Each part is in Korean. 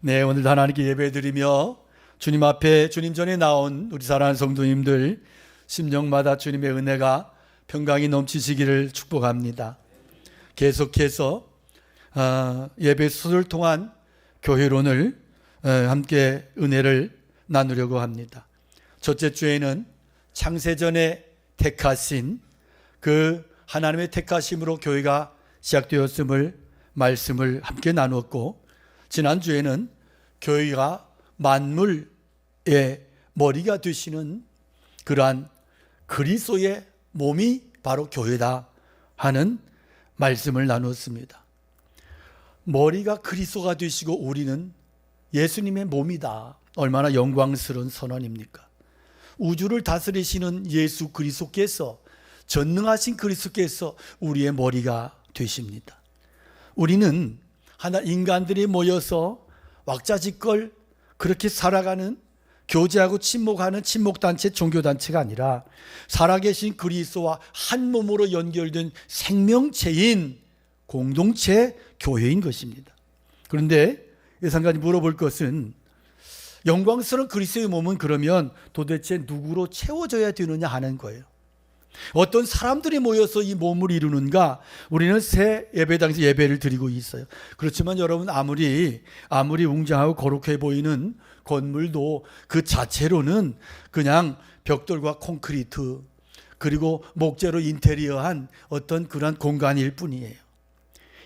네, 오늘도 하나님께 예배드리며 주님 앞에 주님 전에 나온 우리 사랑하는 성도님들 심령마다 주님의 은혜가 평강이 넘치시기를 축복합니다. 계속해서 예배 수를 통한 교회론을 함께 은혜를 나누려고 합니다. 첫째 주에는 창세전에 택하신 그 하나님의 택하심으로 교회가 시작되었음을 말씀을 함께 나누었고, 지난주에는 교회가 만물의 머리가 되시는 그러한 그리스도의 몸이 바로 교회다 하는 말씀을 나누었습니다. 머리가 그리스도가 되시고 우리는 예수님의 몸이다. 얼마나 영광스러운 선언입니까? 우주를 다스리시는 예수 그리스도께서, 전능하신 그리스도께서 우리의 머리가 되십니다. 우리는 하나 인간들이 모여서 왁자지껄 그렇게 살아가는, 교제하고 침묵하는 침묵단체, 종교단체가 아니라 살아계신 그리스도와 한 몸으로 연결된 생명체인 공동체 교회인 것입니다. 그런데 예상까지 물어볼 것은, 영광스러운 그리스도의 몸은 그러면 도대체 누구로 채워져야 되느냐 하는 거예요. 어떤 사람들이 모여서 이 몸을 이루는가? 우리는 새 예배당에서 예배를 드리고 있어요. 그렇지만 여러분, 아무리 웅장하고 거룩해 보이는 건물도 그 자체로는 그냥 벽돌과 콘크리트 그리고 목재로 인테리어한 어떤 그런 공간일 뿐이에요.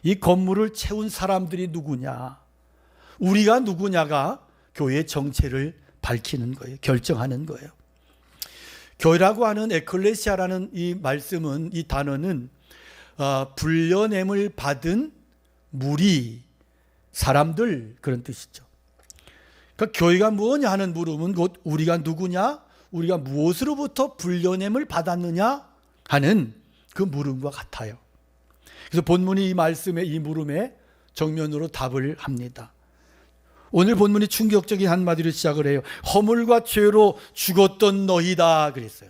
이 건물을 채운 사람들이 누구냐? 우리가 누구냐가 교회의 정체를 밝히는 거예요. 결정하는 거예요. 교회라고 하는 에클레시아라는 이 말씀은, 이 단어는 불려냄을 받은 무리, 사람들, 그런 뜻이죠. 그러니까 교회가 뭐냐 하는 물음은 곧 우리가 누구냐, 우리가 무엇으로부터 불려냄을 받았느냐 하는 그 물음과 같아요. 그래서 본문이 이 말씀의 이 물음에 정면으로 답을 합니다. 오늘 본문이 충격적인 한마디로 시작을 해요. 허물과 죄로 죽었던 너희다 그랬어요.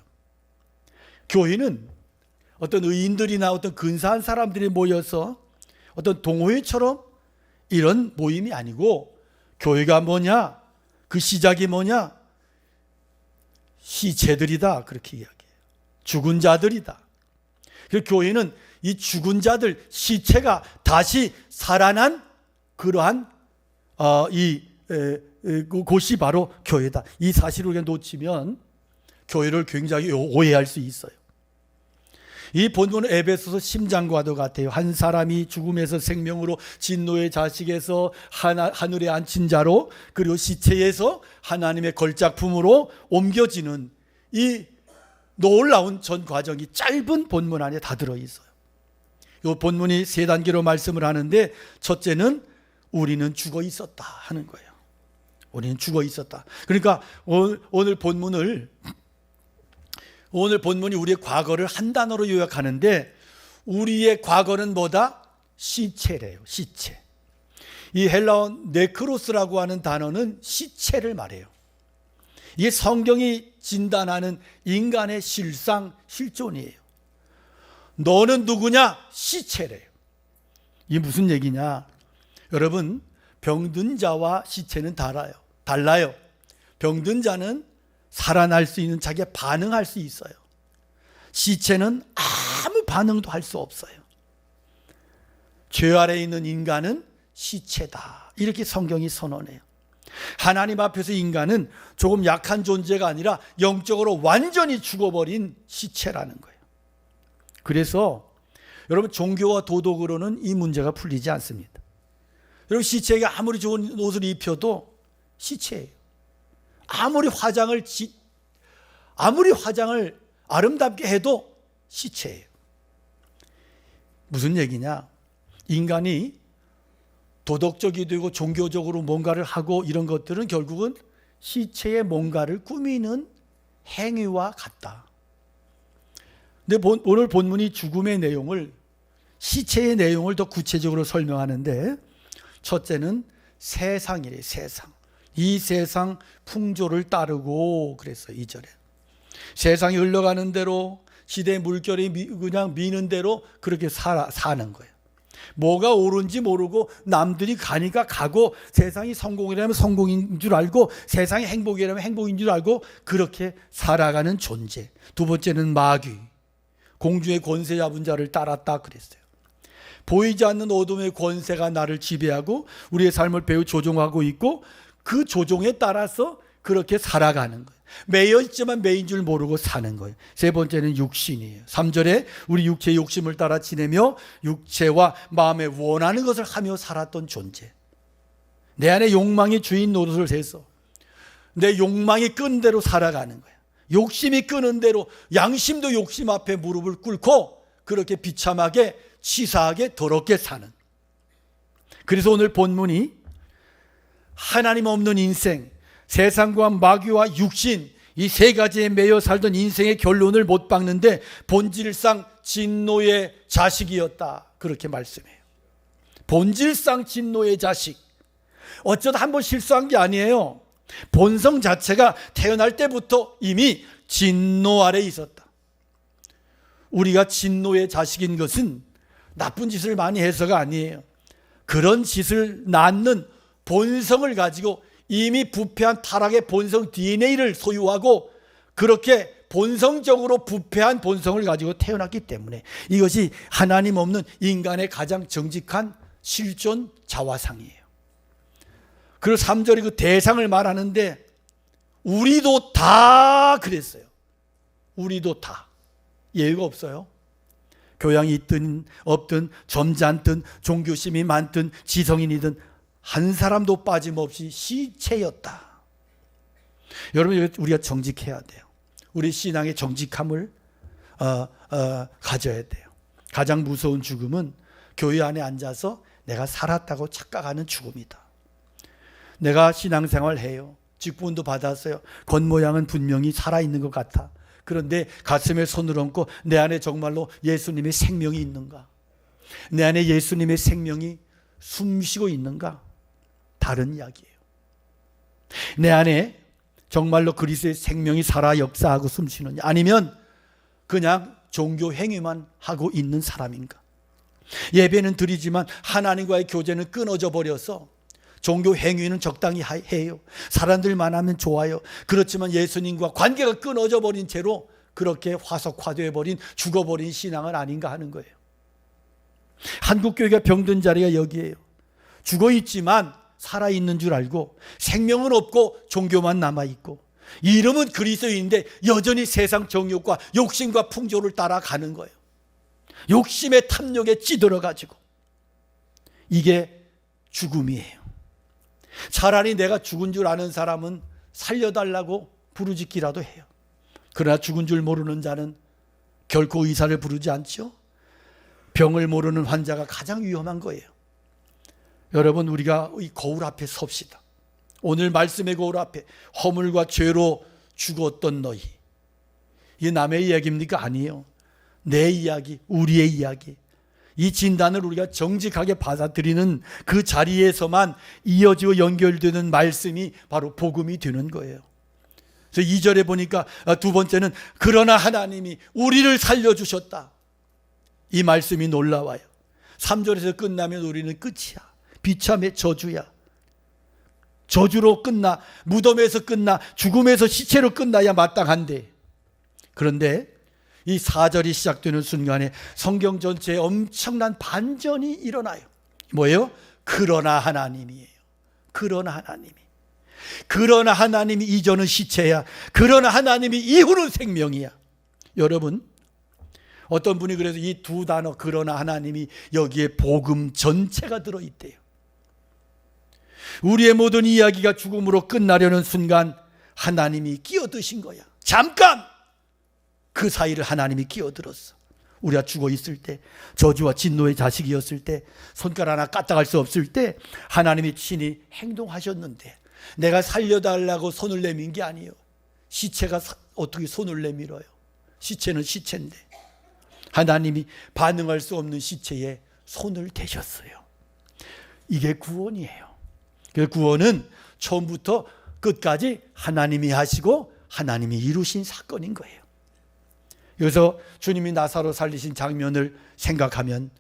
교회는 어떤 의인들이나 어떤 근사한 사람들이 모여서 어떤 동호회처럼 이런 모임이 아니고, 교회가 뭐냐? 그 시작이 뭐냐? 시체들이다 그렇게 이야기해요. 죽은 자들이다. 그래서 교회는 이 죽은 자들, 시체가 다시 살아난 그러한 곳이 바로 교회다. 이 사실을 우리가 놓치면 교회를 굉장히 오해할 수 있어요. 이 본문은 에베소서 10장과도 같아요. 한 사람이 죽음에서 생명으로, 진노의 자식에서 하늘에 앉힌 자로, 그리고 시체에서 하나님의 걸작품으로 옮겨지는 이 놀라운 전 과정이 짧은 본문 안에 다 들어있어요. 이 본문이 세 단계로 말씀을 하는데, 첫째는 우리는 죽어 있었다 하는 거예요. 우리는 죽어 있었다. 그러니까 오늘 본문이 우리의 과거를 한 단어로 요약하는데, 우리의 과거는 뭐다? 시체래요. 시체. 이 헬라어 네크로스라고 하는 단어는 시체를 말해요. 이게 성경이 진단하는 인간의 실상, 실존이에요. 너는 누구냐? 시체래요. 이게 무슨 얘기냐? 여러분, 병든 자와 시체는 달라요. 병든 자는 살아날 수 있는, 자기가 반응할 수 있어요. 시체는 아무 반응도 할 수 없어요. 죄 아래에 있는 인간은 시체다. 이렇게 성경이 선언해요. 하나님 앞에서 인간은 조금 약한 존재가 아니라 영적으로 완전히 죽어버린 시체라는 거예요. 그래서 여러분, 종교와 도덕으로는 이 문제가 풀리지 않습니다. 여러분, 시체에게 아무리 좋은 옷을 입혀도 시체예요. 아무리 화장을 아름답게 해도 시체예요. 무슨 얘기냐? 인간이 도덕적이 되고 종교적으로 뭔가를 하고 이런 것들은 결국은 시체의 뭔가를 꾸미는 행위와 같다. 근데 오늘 본문이 죽음의 내용을, 시체의 내용을 더 구체적으로 설명하는데, 첫째는 세상이래요. 세상. 이 세상 풍조를 따르고 그랬어요. 2절에. 세상이 흘러가는 대로, 시대의 물결이 그냥 미는 대로 그렇게 사는 거예요. 뭐가 옳은지 모르고 남들이 가니까 가고 세상이 성공이라면 성공인 줄 알고 세상이 행복이라면 행복인 줄 알고 그렇게 살아가는 존재. 두 번째는 마귀. 공중의 권세 잡은 자를 따랐다 그랬어요. 보이지 않는 어둠의 권세가 나를 지배하고 우리의 삶을 매우 조종하고 있고 그 조종에 따라서 그렇게 살아가는 거예요. 매여 있지만 매인 줄 모르고 사는 거예요. 세 번째는 육신이에요. 3절에 우리 육체의 욕심을 따라 지내며 육체와 마음에 원하는 것을 하며 살았던 존재. 내 안에 욕망이 주인 노릇을 해서 내 욕망이 끄는 대로 살아가는 거예요. 욕심이 끄는 대로 양심도 욕심 앞에 무릎을 꿇고 그렇게 비참하게 치사하게 더럽게 사는. 그래서 오늘 본문이 하나님 없는 인생, 세상과 마귀와 육신 이 세 가지에 매여 살던 인생의 결론을 못 박는데 본질상 진노의 자식이었다. 그렇게 말씀해요. 본질상 진노의 자식. 어쩌다 한번 실수한 게 아니에요. 본성 자체가 태어날 때부터 이미 진노 아래 있었다. 우리가 진노의 자식인 것은 나쁜 짓을 많이 해서가 아니에요. 그런 짓을 낳는 본성을 가지고 이미 부패한 타락의 본성 DNA를 소유하고 그렇게 본성적으로 부패한 본성을 가지고 태어났기 때문에 이것이 하나님 없는 인간의 가장 정직한 실존 자화상이에요. 그리고 3절에 그 대상을 말하는데 우리도 다 그랬어요. 우리도 다. 예외가 없어요. 교양이 있든 없든 점잖든 종교심이 많든 지성인이든 한 사람도 빠짐없이 시체였다. 여러분 우리가 정직해야 돼요. 우리 신앙의 정직함을 가져야 돼요. 가장 무서운 죽음은 교회 안에 앉아서 내가 살았다고 착각하는 죽음이다. 내가 신앙생활 해요. 직분도 받았어요. 겉모양은 분명히 살아있는 것 같아. 그런데 가슴에 손을 얹고 내 안에 정말로 예수님의 생명이 있는가? 내 안에 예수님의 생명이 숨쉬고 있는가? 다른 이야기예요. 내 안에 정말로 그리스도의 생명이 살아 역사하고 숨쉬느냐? 아니면 그냥 종교 행위만 하고 있는 사람인가? 예배는 드리지만 하나님과의 교제는 끊어져 버려서 종교 행위는 적당히 해요. 사람들 만나면 좋아요. 그렇지만 예수님과 관계가 끊어져 버린 채로 그렇게 화석화되어 버린 죽어버린 신앙은 아닌가 하는 거예요. 한국교회가 병든 자리가 여기에요. 죽어있지만 살아있는 줄 알고 생명은 없고 종교만 남아있고 이름은 그리스도인데 여전히 세상 정욕과 욕심과 풍조를 따라가는 거예요. 욕심의 탐욕에 찌들어가지고 이게 죽음이에요. 차라리 내가 죽은 줄 아는 사람은 살려달라고 부르짖기라도 해요. 그러나 죽은 줄 모르는 자는 결코 의사를 부르지 않죠. 병을 모르는 환자가 가장 위험한 거예요. 여러분 우리가 이 거울 앞에 섭시다. 오늘 말씀의 거울 앞에 허물과 죄로 죽었던 너희. 이게 남의 이야기입니까? 아니에요. 내 이야기, 우리의 이야기. 이 진단을 우리가 정직하게 받아들이는 그 자리에서만 이어지고 연결되는 말씀이 바로 복음이 되는 거예요. 그래서 2절에 보니까 두 번째는 그러나 하나님이 우리를 살려주셨다. 이 말씀이 놀라워요. 3절에서 끝나면 우리는 끝이야. 비참의 저주야. 저주로 끝나, 무덤에서 끝나, 죽음에서 시체로 끝나야 마땅한데 그런데 이 4절이 시작되는 순간에 성경 전체에 엄청난 반전이 일어나요. 뭐예요? 그러나 하나님이에요. 그러나 하나님이. 그러나 하나님이 이전은 시체야. 그러나 하나님이 이후는 생명이야. 여러분 어떤 분이 그래서 이 두 단어 그러나 하나님이 여기에 복음 전체가 들어있대요. 우리의 모든 이야기가 죽음으로 끝나려는 순간 하나님이 끼어드신 거야. 잠깐 그 사이를 하나님이 끼어들었어. 우리가 죽어 있을 때, 저주와 진노의 자식이었을 때, 손가락 하나 까딱할 수 없을 때 하나님이 친히 행동하셨는데 내가 살려달라고 손을 내민 게 아니에요. 시체가 어떻게 손을 내밀어요? 시체는 시체인데 하나님이 반응할 수 없는 시체에 손을 대셨어요. 이게 구원이에요. 그 구원은 처음부터 끝까지 하나님이 하시고 하나님이 이루신 사건인 거예요. 그래서 주님이 나사로 살리신 장면을 생각하면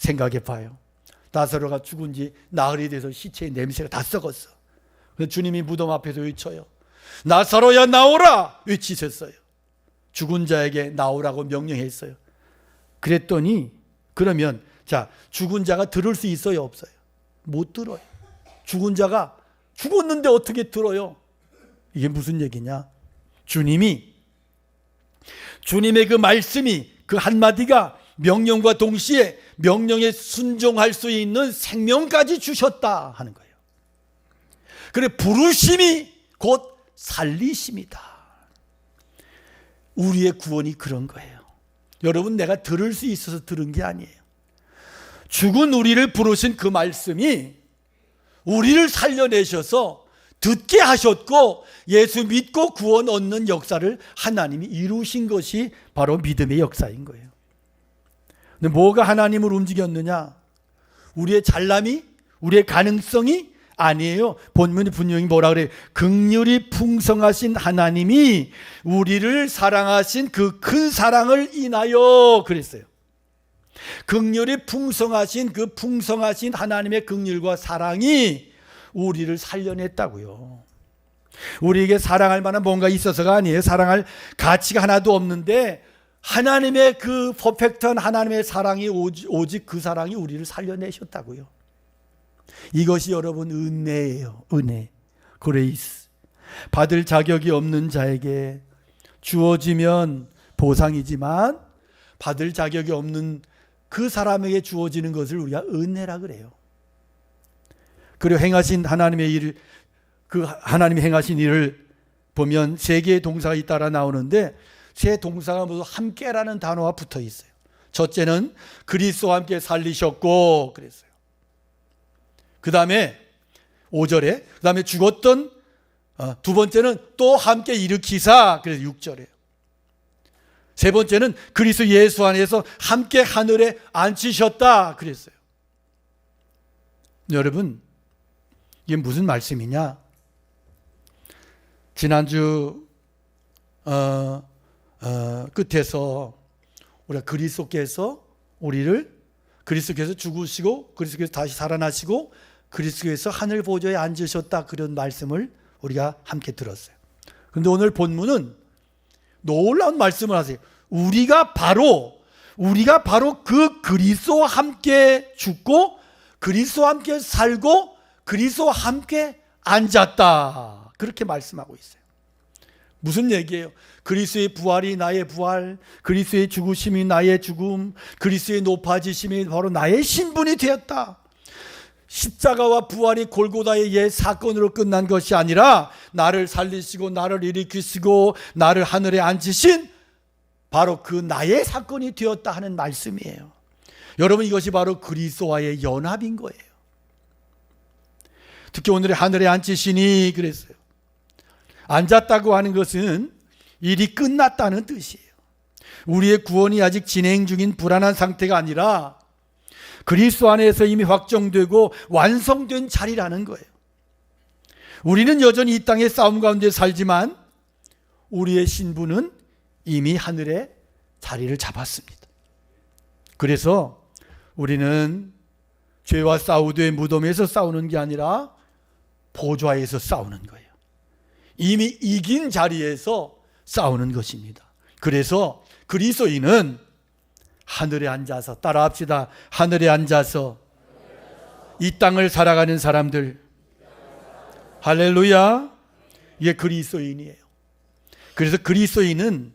생각해 봐요. 나사로가 죽은 지 나흘이 돼서 시체의 냄새가 다 썩었어. 그래서 주님이 무덤 앞에서 외쳐요. 나사로야 나오라 외치셨어요. 죽은 자에게 나오라고 명령했어요. 그랬더니 그러면 자, 죽은 자가 들을 수 있어요, 없어요? 못 들어요. 죽은 자가 죽었는데 어떻게 들어요? 이게 무슨 얘기냐? 주님의 그 말씀이, 그 한마디가 명령과 동시에 명령에 순종할 수 있는 생명까지 주셨다 하는 거예요. 그래, 부르심이 곧 살리심이다. 우리의 구원이 그런 거예요. 여러분, 내가 들을 수 있어서 들은 게 아니에요. 죽은 우리를 부르신 그 말씀이 우리를 살려내셔서 듣게 하셨고 예수 믿고 구원 얻는 역사를 하나님이 이루신 것이 바로 믿음의 역사인 거예요. 근데 뭐가 하나님을 움직였느냐? 우리의 잘남이? 우리의 가능성이? 아니에요. 본문이 분명히 뭐라 그래요? 긍휼이 풍성하신 하나님이 우리를 사랑하신 그 큰 사랑을 인하여 그랬어요. 긍휼이 풍성하신 그 풍성하신 하나님의 긍휼과 사랑이 우리를 살려냈다고요. 우리에게 사랑할 만한 뭔가 있어서가 아니에요. 사랑할 가치가 하나도 없는데 하나님의 그 퍼펙트한 하나님의 사랑이 오직 그 사랑이 우리를 살려내셨다고요. 이것이 여러분 은혜예요. 은혜, 그레이스. 받을 자격이 없는 자에게 주어지면 보상이지만 받을 자격이 없는 그 사람에게 주어지는 것을 우리가 은혜라 그래요. 그리고 행하신 하나님의 일, 그 하나님이 행하신 일을 보면 세 개의 동사가 잇따라 나오는데 세 동사가 모두 함께라는 단어와 붙어 있어요. 첫째는 그리스도와 함께 살리셨고 그랬어요. 그 다음에 5절에 그 다음에 죽었던 두 번째는 또 함께 일으키사 그래서 6절에 세 번째는 그리스도 예수 안에서 함께 하늘에 앉히셨다 그랬어요. 여러분, 이게 무슨 말씀이냐? 지난주 끝에서 우리가 그리스도께서 우리를 그리스도께서 죽으시고 그리스도께서 다시 살아나시고 그리스도께서 하늘 보좌에 앉으셨다 그런 말씀을 우리가 함께 들었어요. 그런데 오늘 본문은 놀라운 말씀을 하세요. 우리가 바로 그 그리스도와 함께 죽고 그리스도와 함께 살고 그리스도와 함께 앉았다. 그렇게 말씀하고 있어요. 무슨 얘기예요? 그리스도의 부활이 나의 부활, 그리스도의 죽으심이 나의 죽음, 그리스도의 높아지심이 바로 나의 신분이 되었다. 십자가와 부활이 골고다의 옛 사건으로 끝난 것이 아니라 나를 살리시고 나를 일으키시고 나를 하늘에 앉으신 바로 그 나의 사건이 되었다 하는 말씀이에요. 여러분, 이것이 바로 그리스도와의 연합인 거예요. 특히 오늘의 하늘에 앉으시니 그랬어요. 앉았다고 하는 것은 일이 끝났다는 뜻이에요. 우리의 구원이 아직 진행 중인 불안한 상태가 아니라 그리스도 안에서 이미 확정되고 완성된 자리라는 거예요. 우리는 여전히 이 땅의 싸움 가운데 살지만 우리의 신분은 이미 하늘에 자리를 잡았습니다. 그래서 우리는 죄와 싸우되 무덤에서 싸우는 게 아니라 보좌에서 싸우는 거예요. 이미 이긴 자리에서 싸우는 것입니다. 그래서 그리스도인은 하늘에 앉아서, 따라합시다. 하늘에 앉아서 이 땅을 살아가는 사람들, 할렐루야, 이게 그리스도인이에요. 그래서 그리스도인은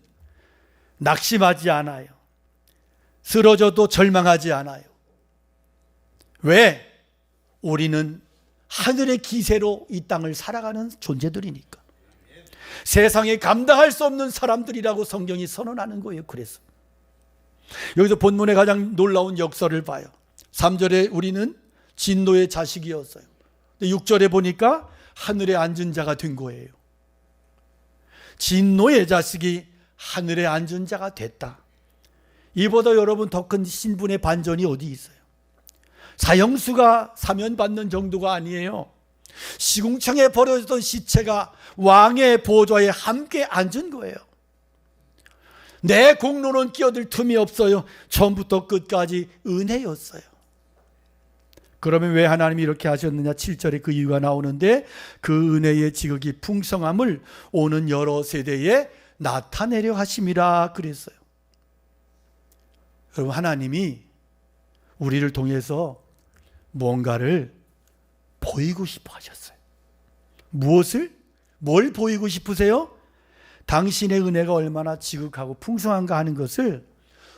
낙심하지 않아요. 쓰러져도 절망하지 않아요. 왜? 우리는 하늘의 기세로 이 땅을 살아가는 존재들이니까. 세상에 감당할 수 없는 사람들이라고 성경이 선언하는 거예요. 그래서 여기서 본문의 가장 놀라운 역설을 봐요. 3절에 우리는 진노의 자식이었어요. 6절에 보니까 하늘에 앉은 자가 된 거예요. 진노의 자식이 하늘에 앉은 자가 됐다. 이보다 여러분 더 큰 신분의 반전이 어디 있어요? 사형수가 사면받는 정도가 아니에요. 시궁창에 버려졌던 시체가 왕의 보좌에 함께 앉은 거예요. 내 공로는 끼어들 틈이 없어요. 처음부터 끝까지 은혜였어요. 그러면 왜 하나님이 이렇게 하셨느냐? 7절에 그 이유가 나오는데 그 은혜의 지극히 풍성함을 오는 여러 세대에 나타내려 하심이라 그랬어요. 여러분, 하나님이 우리를 통해서 뭔가를 보이고 싶어 하셨어요. 무엇을? 뭘 보이고 싶으세요? 당신의 은혜가 얼마나 지극하고 풍성한가 하는 것을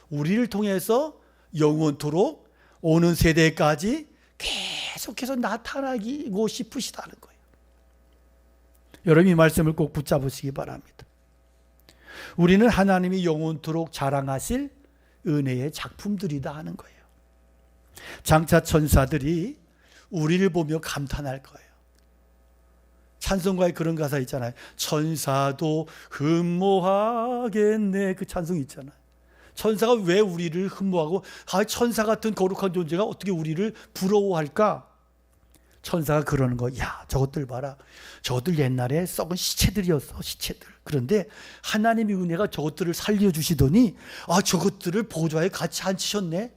우리를 통해서 영원토록 오는 세대까지 계속해서 나타나고 싶으시다는 거예요. 여러분, 이 말씀을 꼭 붙잡으시기 바랍니다. 우리는 하나님이 영원토록 자랑하실 은혜의 작품들이다 하는 거예요. 장차 천사들이 우리를 보며 감탄할 거예요. 찬송가에 그런 가사 있잖아요. 천사도 흠모하겠네. 그 찬송 있잖아요. 천사가 왜 우리를 흠모하고, 천사 같은 거룩한 존재가 어떻게 우리를 부러워할까? 천사가 그러는 거, 야, 저것들 봐라. 저것들 옛날에 썩은 시체들이었어, 시체들. 그런데 하나님의 은혜가 저것들을 살려주시더니, 저것들을 보좌에 같이 앉히셨네.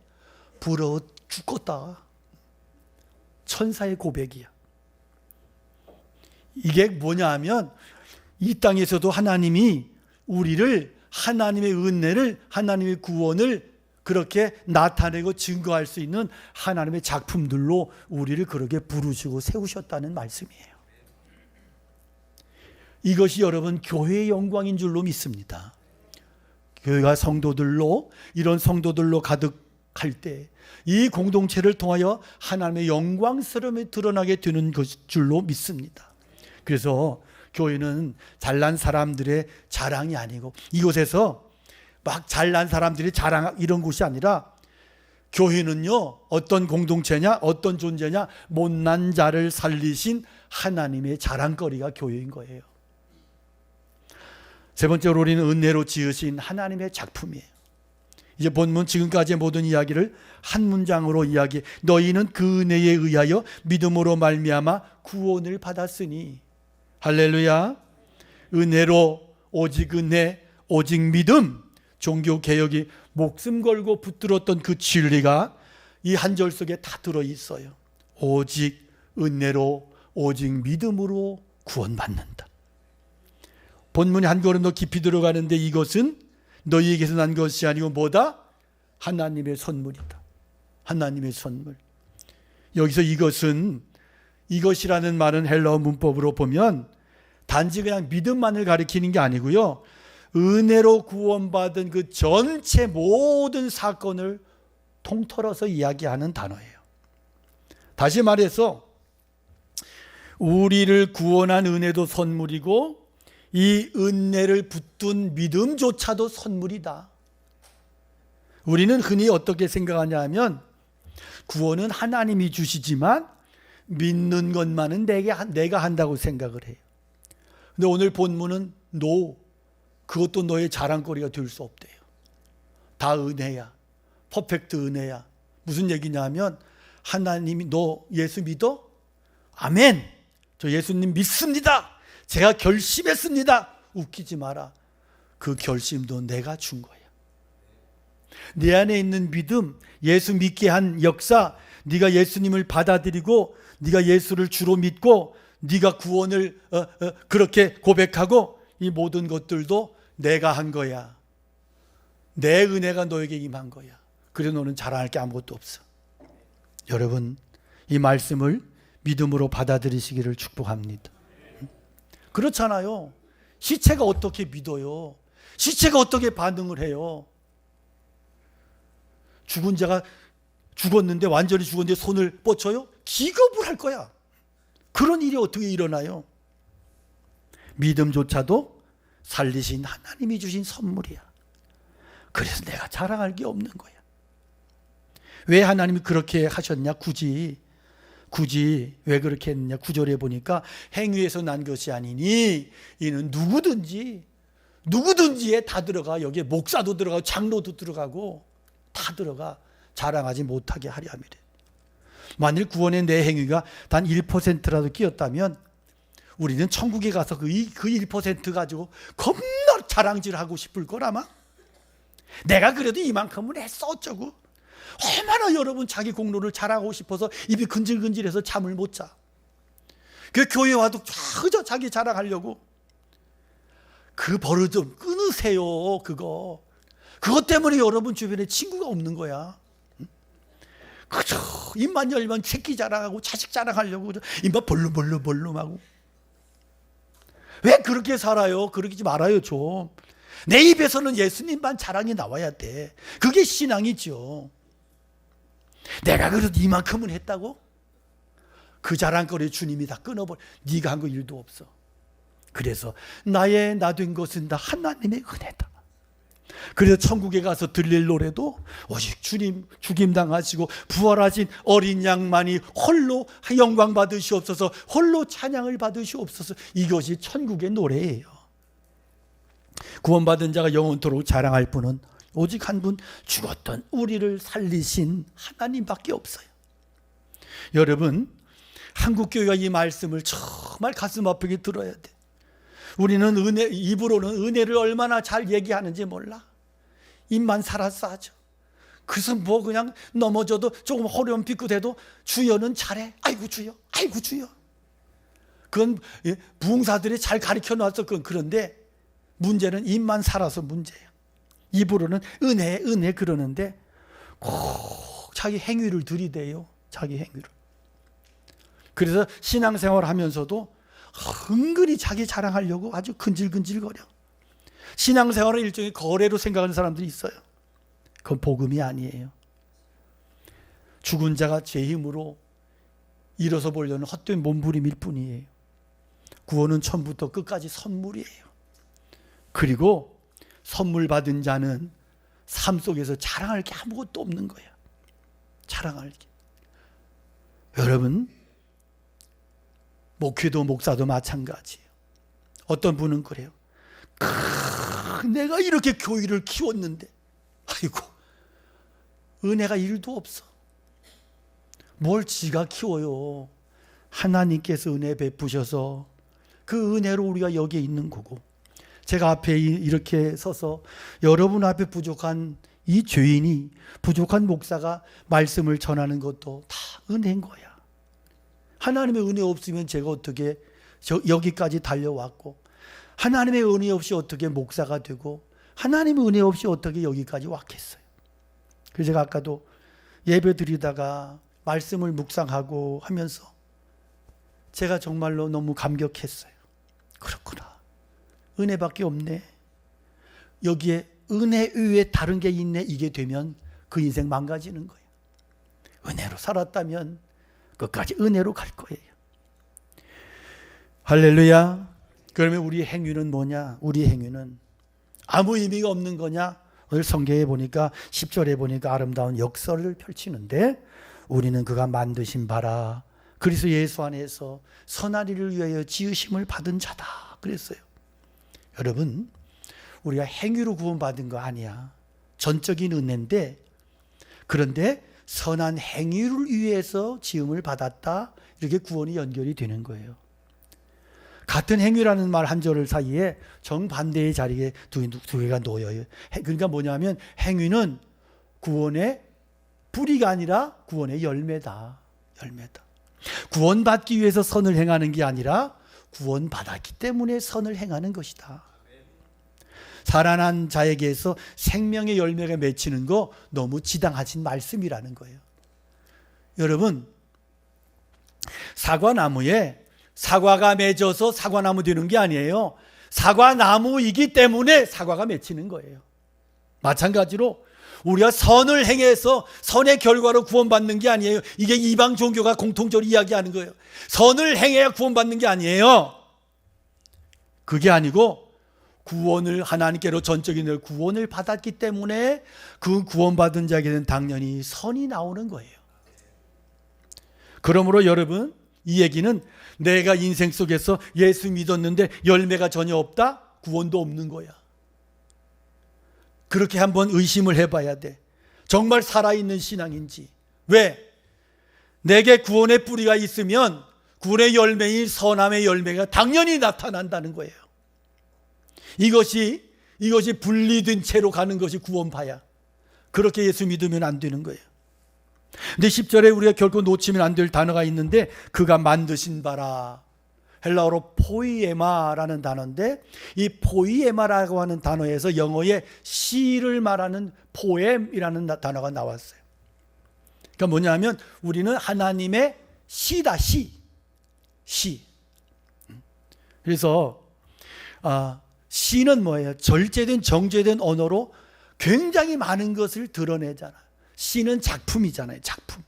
부러워 죽겠다. 천사의 고백이야. 이게 뭐냐 하면, 이 땅에서도 하나님이 우리를, 하나님의 은혜를, 하나님의 구원을 그렇게 나타내고 증거할 수 있는 하나님의 작품들로 우리를 그렇게 부르시고 세우셨다는 말씀이에요. 이것이 여러분 교회의 영광인 줄로 믿습니다. 교회가 성도들로, 이런 성도들로 가득할 때 이 공동체를 통하여 하나님의 영광스러움이 드러나게 되는 것 줄로 믿습니다. 그래서 교회는 잘난 사람들의 자랑이 아니고, 이곳에서 막 잘난 사람들이 자랑 이런 곳이 아니라, 교회는요 어떤 공동체냐, 어떤 존재냐, 못난 자를 살리신 하나님의 자랑거리가 교회인 거예요. 세 번째로, 우리는 은혜로 지으신 하나님의 작품이에요. 이제 본문 지금까지의 모든 이야기를 한 문장으로 이야기해. 너희는 그 은혜에 의하여 믿음으로 말미암아 구원을 받았으니. 할렐루야. 은혜로, 오직 은혜, 오직 믿음. 종교개혁이 목숨 걸고 붙들었던 그 진리가 이 한 절 속에 다 들어있어요. 오직 은혜로, 오직 믿음으로 구원받는다. 본문이 한 걸음 더 깊이 들어가는데, 이것은 너희에게서 난 것이 아니고 뭐다? 하나님의 선물이다. 하나님의 선물. 여기서 이것은, 이것이라는 말은 헬라어 문법으로 보면 단지 그냥 믿음만을 가리키는 게 아니고요, 은혜로 구원받은 그 전체 모든 사건을 통틀어서 이야기하는 단어예요. 다시 말해서 우리를 구원한 은혜도 선물이고, 이 은혜를 붙든 믿음조차도 선물이다. 우리는 흔히 어떻게 생각하냐 하면, 구원은 하나님이 주시지만 믿는 것만은 내가 한다고 생각을 해요. 근데 오늘 본문은 그것도 너의 자랑거리가 될 수 없대요. 다 은혜야. 퍼펙트 은혜야. 무슨 얘기냐 하면, 하나님이 너 예수 믿어? 아멘. 저 예수님 믿습니다. 제가 결심했습니다. 웃기지 마라. 그 결심도 내가 준 거야. 내 안에 있는 믿음, 예수 믿게 한 역사, 네가 예수님을 받아들이고 네가 예수를 주로 믿고 네가 구원을 그렇게 고백하고, 이 모든 것들도 내가 한 거야. 내 은혜가 너에게 임한 거야. 그래서 너는 자랑할 게 아무것도 없어. 여러분, 이 말씀을 믿음으로 받아들이시기를 축복합니다. 그렇잖아요. 시체가 어떻게 믿어요? 시체가 어떻게 반응을 해요? 죽은 자가 죽었는데, 완전히 죽었는데 손을 뻗쳐요? 기겁을 할 거야. 그런 일이 어떻게 일어나요? 믿음조차도 살리신 하나님이 주신 선물이야. 그래서 내가 자랑할 게 없는 거야. 왜 하나님이 그렇게 하셨냐? 굳이 왜 그렇게 했느냐? 9절에 보니까 행위에서 난 것이 아니니 이는 누구든지에 다 들어가. 여기에 목사도 들어가고 장로도 들어가고 다 들어가. 자랑하지 못하게 하려 함이래. 만일 구원의 내 행위가 단 1%라도 끼었다면 우리는 천국에 가서 그 1% 가지고 겁나 자랑질하고 싶을 걸 아마. 내가 그래도 이만큼은 했어 어쩌고. 얼마나 여러분 자기 공로를 자랑하고 싶어서 입이 근질근질해서 잠을 못 자. 그 교회 와도 그저 자기 자랑하려고. 그 버릇 좀 끊으세요. 그것 때문에 여러분 주변에 친구가 없는 거야. 그저 입만 열면 새끼 자랑하고 자식 자랑하려고 입만 벌름벌름하고. 왜 그렇게 살아요? 그러지 말아요 좀. 내 입에서는 예수님만 자랑이 나와야 돼. 그게 신앙이죠. 내가 그래도 이만큼은 했다고? 그 자랑거리 주님이 다 끊어버려. 네가 한 거 일도 없어. 그래서 나의 나 된 것은 다 하나님의 은혜다. 그래서 천국에 가서 들릴 노래도 오직 주님 죽임당하시고 부활하신 어린 양만이 홀로 영광 받으시옵소서, 홀로 찬양을 받으시옵소서. 이것이 천국의 노래예요. 구원받은 자가 영원토록 자랑할 분은 오직 한 분, 죽었던 우리를 살리신 하나님밖에 없어요. 여러분, 한국교회가 이 말씀을 정말 가슴 아프게 들어야 돼. 우리는 입으로는 은혜를 얼마나 잘 얘기하는지 몰라. 입만 살았어 하죠. 그래서 뭐 그냥 넘어져도 조금 허리움 삐끗해도 주여는 잘해. 아이고 주여, 아이고 주여. 그건 부흥사들이 잘 가르쳐 놨어. 그런데 문제는 입만 살아서 문제예요. 입으로는 은혜 그러는데 꼭 자기 행위를 들이대요. 자기 행위를. 그래서 신앙생활 하면서도 은근히 자기 자랑하려고 아주 근질근질거려. 신앙생활은 일종의 거래로 생각하는 사람들이 있어요. 그건 복음이 아니에요. 죽은 자가 제 힘으로 일어서 보려는 헛된 몸부림일 뿐이에요. 구원은 처음부터 끝까지 선물이에요. 그리고 선물 받은 자는 삶 속에서 자랑할 게 아무것도 없는 거야. 자랑할 게. 여러분, 목회도 목사도 마찬가지예요. 어떤 분은 그래요. 내가 이렇게 교회를 키웠는데 아이고 은혜가 1도 없어. 뭘 지가 키워요. 하나님께서 은혜 베푸셔서 그 은혜로 우리가 여기에 있는 거고, 제가 앞에 이렇게 서서 여러분 앞에 부족한 이 죄인이, 부족한 목사가 말씀을 전하는 것도 다 은혜인 거야. 하나님의 은혜 없으면 제가 어떻게 여기까지 달려왔고, 하나님의 은혜 없이 어떻게 목사가 되고, 하나님의 은혜 없이 어떻게 여기까지 왔겠어요. 그래서 제가 아까도 예배 드리다가 말씀을 묵상하고 하면서 제가 정말로 너무 감격했어요. 그렇구나. 은혜밖에 없네. 여기에 은혜 위에 다른 게 있네. 이게 되면 그 인생 망가지는 거예요. 은혜로 살았다면 끝까지 은혜로 갈 거예요. 할렐루야. 그러면 우리의 행위는 뭐냐? 우리의 행위는 아무 의미가 없는 거냐? 오늘 성경에 보니까 10절에 보니까 아름다운 역설을 펼치는데, 우리는 그가 만드신 바라 그리스도 예수 안에서 선한 일을 위하여 지으심을 받은 자다 그랬어요. 여러분, 우리가 행위로 구원받은 거 아니야. 전적인 은혜인데, 그런데 선한 행위를 위해서 지음을 받았다. 이렇게 구원이 연결이 되는 거예요. 같은 행위라는 말 한 절 사이에 정반대의 자리에 두 개가 놓여요. 그러니까 뭐냐면 행위는 구원의 뿌리가 아니라 구원의 열매다. 열매다. 구원받기 위해서 선을 행하는 게 아니라 구원받았기 때문에 선을 행하는 것이다. 살아난 자에게서 생명의 열매가 맺히는 거 너무 지당하신 말씀이라는 거예요. 여러분, 사과나무에 사과가 맺어서 사과나무 되는 게 아니에요. 사과나무이기 때문에 사과가 맺히는 거예요. 마찬가지로 우리가 선을 행해서 선의 결과로 구원받는 게 아니에요. 이게 이방 종교가 공통적으로 이야기하는 거예요. 선을 행해야 구원받는 게 아니에요. 그게 아니고 구원을 하나님께로 전적인 구원을 받았기 때문에 그 구원받은 자에게는 당연히 선이 나오는 거예요. 그러므로 여러분, 이 얘기는 내가 인생 속에서 예수 믿었는데 열매가 전혀 없다? 구원도 없는 거야. 그렇게 한번 의심을 해봐야 돼. 정말 살아있는 신앙인지. 왜? 내게 구원의 뿌리가 있으면 구원의 열매인 선함의 열매가 당연히 나타난다는 거예요. 이것이 분리된 채로 가는 것이 구원파야. 그렇게 예수 믿으면 안 되는 거예요. 근데 10절에 우리가 결코 놓치면 안 될 단어가 있는데 그가 만드신 바라. 헬라어로 포이에마라는 단어인데 이 포이에마라고 하는 단어에서 영어의 시를 말하는 포엠이라는 단어가 나왔어요. 그러니까 뭐냐면 우리는 하나님의 시다. 시. 그래서 시는 뭐예요? 절제된 정제된 언어로 굉장히 많은 것을 드러내잖아. 시는 작품이잖아요. 작품.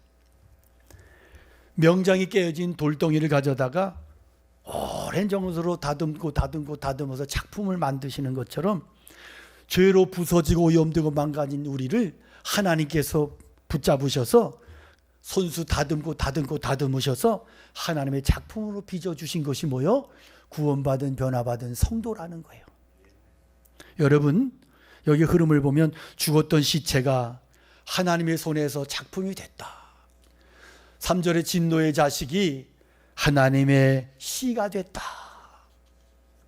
명장이 깨어진 돌덩이를 가져다가 오랜 정서로 다듬어서 작품을 만드시는 것처럼 죄로 부서지고 오염되고 망가진 우리를 하나님께서 붙잡으셔서 손수 다듬으셔서 하나님의 작품으로 빚어주신 것이 뭐요? 구원받은 변화받은 성도라는 거예요. 여러분, 여기 흐름을 보면 죽었던 시체가 하나님의 손에서 작품이 됐다. 3절에 진노의 자식이 하나님의 시가 됐다.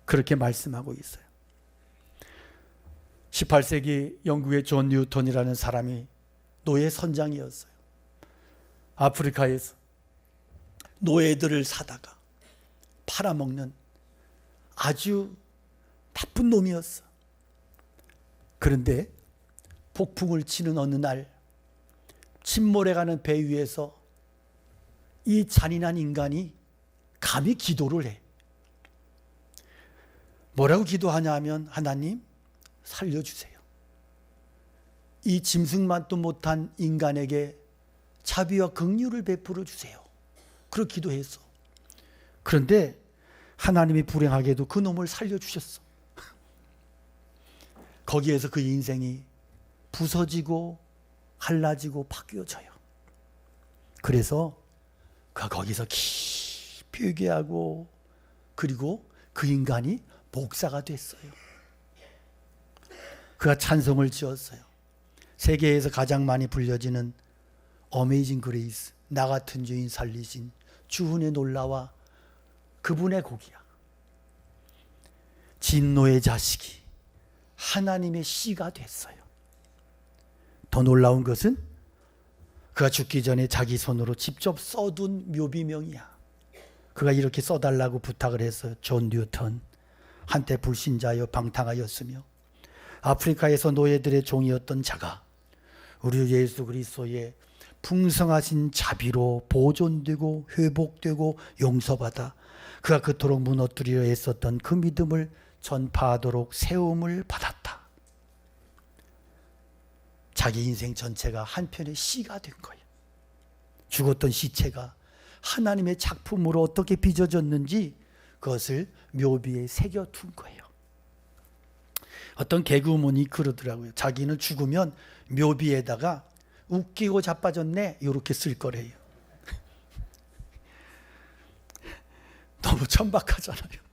그렇게 말씀하고 있어요. 18세기 영국의 존 뉴턴이라는 사람이 노예 선장이었어요. 아프리카에서 노예들을 사다가 팔아먹는 아주 나쁜 놈이었어. 그런데 폭풍을 치는 어느 날 침몰해가는 배 위에서 이 잔인한 인간이 감히 기도를 해. 뭐라고 기도하냐 하면 하나님 살려주세요. 이 짐승만도 못한 인간에게 자비와 긍휼을 베풀어 주세요. 그렇게 기도했어. 그런데 하나님이 불행하게도 그 놈을 살려주셨어. 거기에서 그 인생이 부서지고 갈라지고 바뀌어져요. 그래서 그가 거기서 깊이 회개하고 그리고 그 인간이 목사가 됐어요. 그가 찬송을 지었어요. 세계에서 가장 많이 불려지는 어메이징 그레이스, 나 같은 죄인 살리신 주은의 놀라와 그분의 곡이야. 진노의 자식이 하나님의 시가 됐어요. 더 놀라운 것은 그가 죽기 전에 자기 손으로 직접 써둔 묘비명이야. 그가 이렇게 써달라고 부탁을 했어요. 존 뉴턴, 한때 불신자여 방탕하였으며 아프리카에서 노예들의 종이었던 자가 우리 예수 그리스도의 풍성하신 자비로 보존되고 회복되고 용서받아 그가 그토록 무너뜨리려 애썼던 그 믿음을 전파하도록 세움을 받았다. 자기 인생 전체가 한편의 시가 된 거예요. 죽었던 시체가 하나님의 작품으로 어떻게 빚어졌는지 그것을 묘비에 새겨둔 거예요. 어떤 개그우먼이 그러더라고요. 자기는 죽으면 묘비에다가 웃기고 자빠졌네 이렇게 쓸 거래요. 너무 천박하잖아요.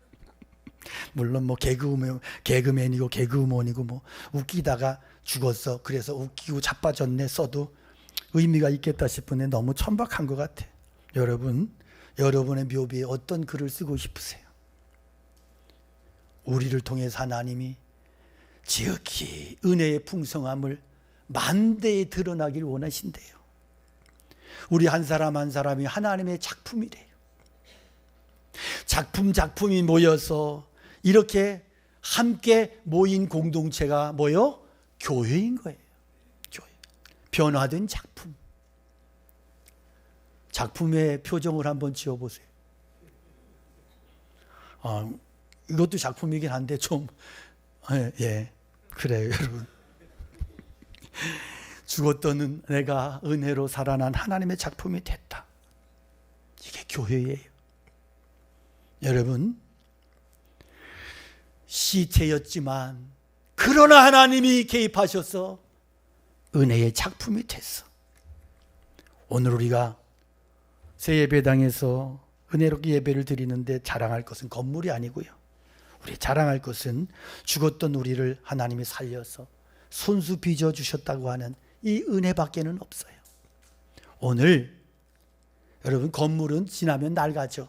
물론 뭐 개그맨이고 개그우먼이고 뭐 웃기다가 죽었어. 그래서 웃기고 자빠졌네 써도 의미가 있겠다 싶은데 너무 천박한 것 같아. 여러분, 여러분의 묘비에 어떤 글을 쓰고 싶으세요? 우리를 통해서 하나님이 지극히 은혜의 풍성함을 만대에 드러나길 원하신대요. 우리 한 사람 한 사람이 하나님의 작품이래요. 작품이 모여서 이렇게 함께 모인 공동체가 뭐요? 교회인 거예요. 교회. 변화된 작품. 작품의 표정을 한번 지어보세요. 이것도 작품이긴 한데 좀 그래요, 여러분. 죽었던 내가 은혜로 살아난 하나님의 작품이 됐다. 이게 교회예요. 여러분, 시체였지만 그러나 하나님이 개입하셔서 은혜의 작품이 됐어. 오늘 우리가 새 예배당에서 은혜롭게 예배를 드리는데 자랑할 것은 건물이 아니고요. 우리 자랑할 것은 죽었던 우리를 하나님이 살려서 손수 빚어 주셨다고 하는 이 은혜밖에는 없어요. 오늘 여러분, 건물은 지나면 낡아져.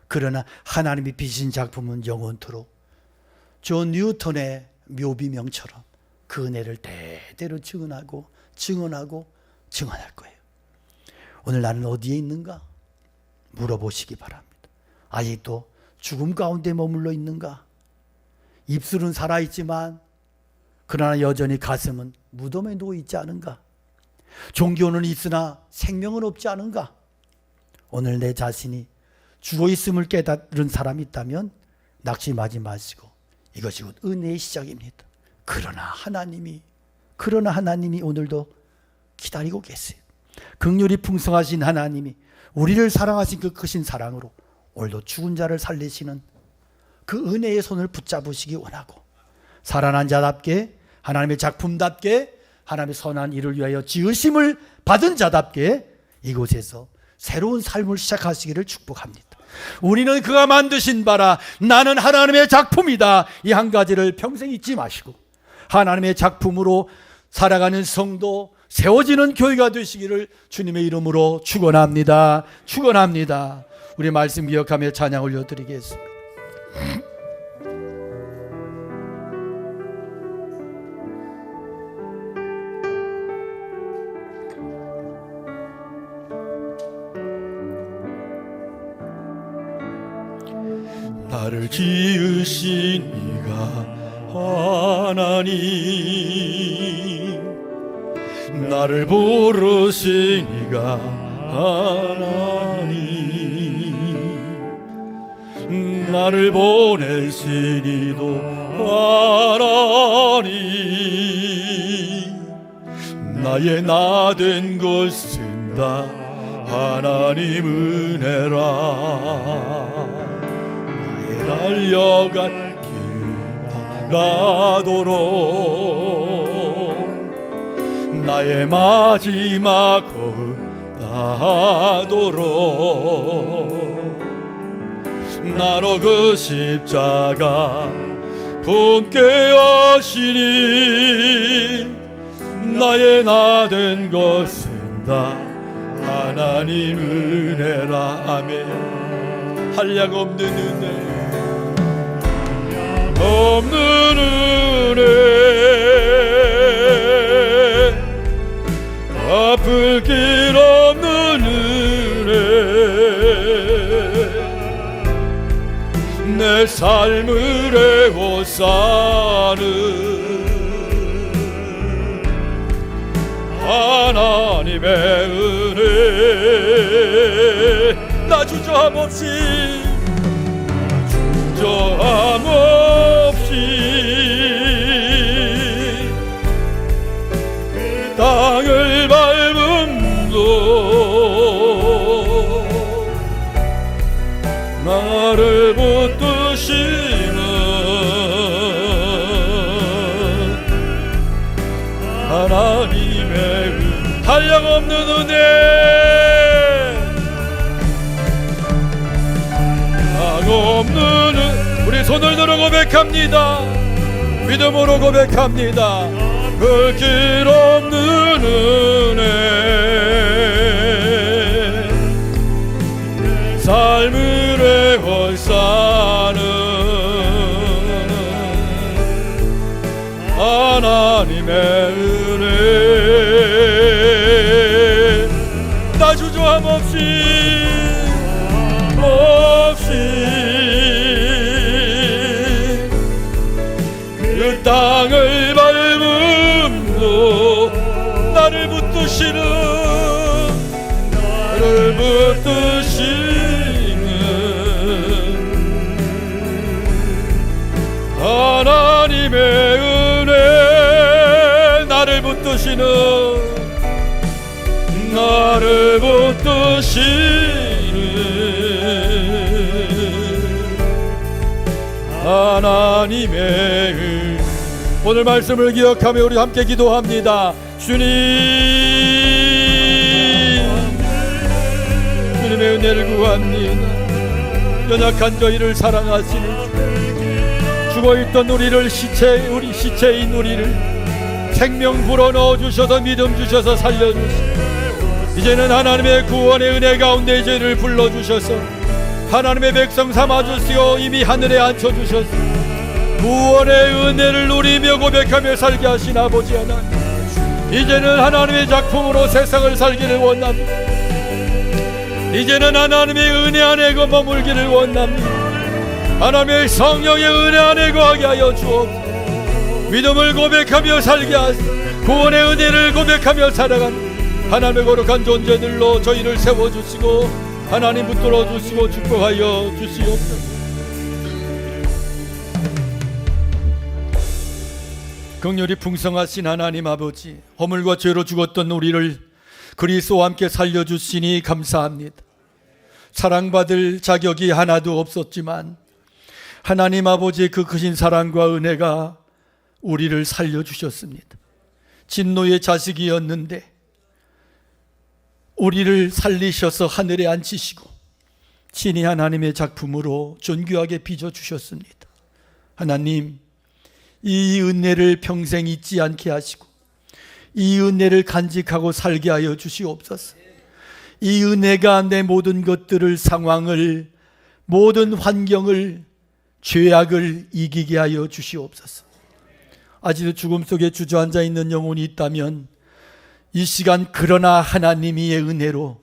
그러나 하나님이 빚으신 작품은 영원토록 존 뉴턴의 묘비명처럼 그 은혜를 대대로 증언할 거예요. 오늘 나는 어디에 있는가? 물어보시기 바랍니다. 아직도 죽음 가운데 머물러 있는가? 입술은 살아있지만 그러나 여전히 가슴은 무덤에 누워있지 않은가? 종교는 있으나 생명은 없지 않은가? 오늘 내 자신이 죽어있음을 깨달은 사람이 있다면 낙심하지 마시고 이것이 곧 은혜의 시작입니다. 그러나 하나님이 오늘도 기다리고 계세요. 긍휼이 풍성하신 하나님이 우리를 사랑하신 그 크신 사랑으로 오늘도 죽은 자를 살리시는 그 은혜의 손을 붙잡으시기 원하고 살아난 자답게 하나님의 작품답게 하나님의 선한 일을 위하여 지으심을 받은 자답게 이곳에서 새로운 삶을 시작하시기를 축복합니다. 우리는 그가 만드신 바라 나는 하나님의 작품이다. 이 한 가지를 평생 잊지 마시고 하나님의 작품으로 살아가는 성도, 세워지는 교회가 되시기를 주님의 이름으로 축원합니다. 축원합니다. 우리 말씀 기억하며 찬양 올려드리겠습니다. 나를 지으신 이가 하나님, 나를 부르신 이가 하나님, 나를 보내신 이도 하나님, 나의 나 된 것은 다 하나님 은혜라. 달려간 길 가도록 나의 마지막 호흡 다하도록 나로 그 십자가 품게 하시니 나의 나 된 것은 다 하나님 은혜라. 아멘. 한량 없는 은혜, 없는 은혜, 아플 길 없는 은혜, 내 삶을 애워싸는 하나님의 은혜. 나 주저함 없이 땅을 밟음도 나를 붙드시는 하나님의 한량없는 은혜, 한량없는 우리 손을 들어 고백합니다. 믿음으로 고백합니다. 그 길 없는 은혜, 삶을 애워싸는 하나님의 은혜. 나 주저함 없이 그 땅을 밟음도 나를 붙드시는 하나님의 은혜, 나를 붙드시는 하나님의 은혜. 오늘 말씀을 기억하며 우리 함께 기도합니다. 주님의 은혜를 구합니다. 연약한 저희를 사랑하시는 죽어있던 우리 시체인 우리를 생명 불어넣어 주셔서 믿음 주셔서 살려주시고 이제는 하나님의 구원의 은혜 가운데 저희를 불러주셔서 하나님의 백성 삼아주시고 이미 하늘에 앉혀주셔서 구원의 은혜를 누리며 고백하며 살게 하신 아버지 하나님, 이제는 하나님의 작품으로 세상을 살기를 원합니다. 이제는 하나님의 은혜 안에 머물기를 원합니다. 하나님의 성령의 은혜 안에 거하게 하여 주옵소서. 믿음을 고백하며 살게 하소서. 구원의 은혜를 고백하며 살아가는 하나님의 거룩한 존재들로 저희를 세워주시고 하나님 붙들어 주시고 축복하여 주시옵소서. 긍휼이 풍성하신 하나님 아버지, 허물과 죄로 죽었던 우리를 그리스도와 함께 살려주시니 감사합니다. 사랑받을 자격이 하나도 없었지만 하나님 아버지의 그 크신 사랑과 은혜가 우리를 살려주셨습니다. 진노의 자식이었는데 우리를 살리셔서 하늘에 앉히시고 친히 하나님의 작품으로 존귀하게 빚어주셨습니다. 하나님, 이 은혜를 평생 잊지 않게 하시고 이 은혜를 간직하고 살게 하여 주시옵소서. 이 은혜가 내 모든 것들을, 상황을, 모든 환경을, 죄악을 이기게 하여 주시옵소서. 아직도 죽음 속에 주저앉아 있는 영혼이 있다면 이 시간 그러나 하나님의 은혜로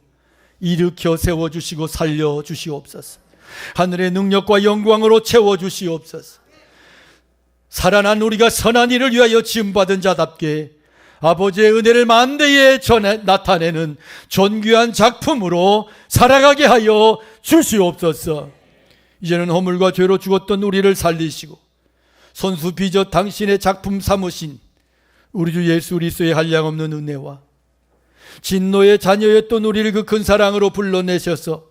일으켜 세워주시고 살려주시옵소서. 하늘의 능력과 영광으로 채워주시옵소서. 살아난 우리가 선한 일을 위하여 지음받은 자답게 아버지의 은혜를 만대에 나타내는 존귀한 작품으로 살아가게 하여 주시옵소서. 이제는 허물과 죄로 죽었던 우리를 살리시고 손수 빚어 당신의 작품 삼으신 우리 주 예수 그리스도의 한량없는 은혜와 진노의 자녀였던 우리를 그 큰 사랑으로 불러내셔서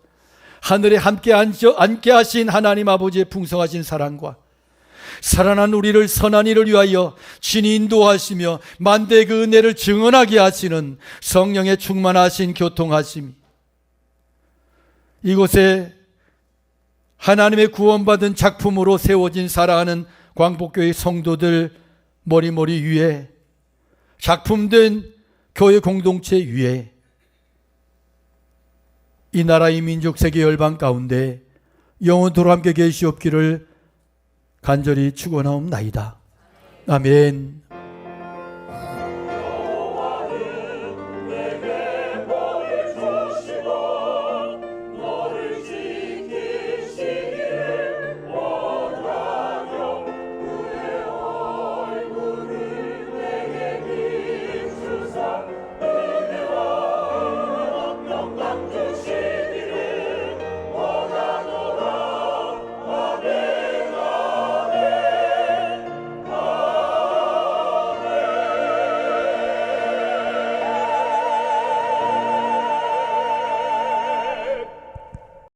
하늘에 함께 앉게 하신 하나님 아버지의 풍성하신 사랑과 살아난 우리를 선한 일을 위하여 친히 인도하시며 만대의 그 은혜를 증언하게 하시는 성령의 충만하신 교통하심, 이곳에 하나님의 구원받은 작품으로 세워진 사랑하는 광복교회 성도들 머리머리 위에, 작품된 교회 공동체 위에, 이 나라 이 민족 세계 열방 가운데 영원토록 함께 계시옵기를 간절히 축원하옵나이다. 아멘.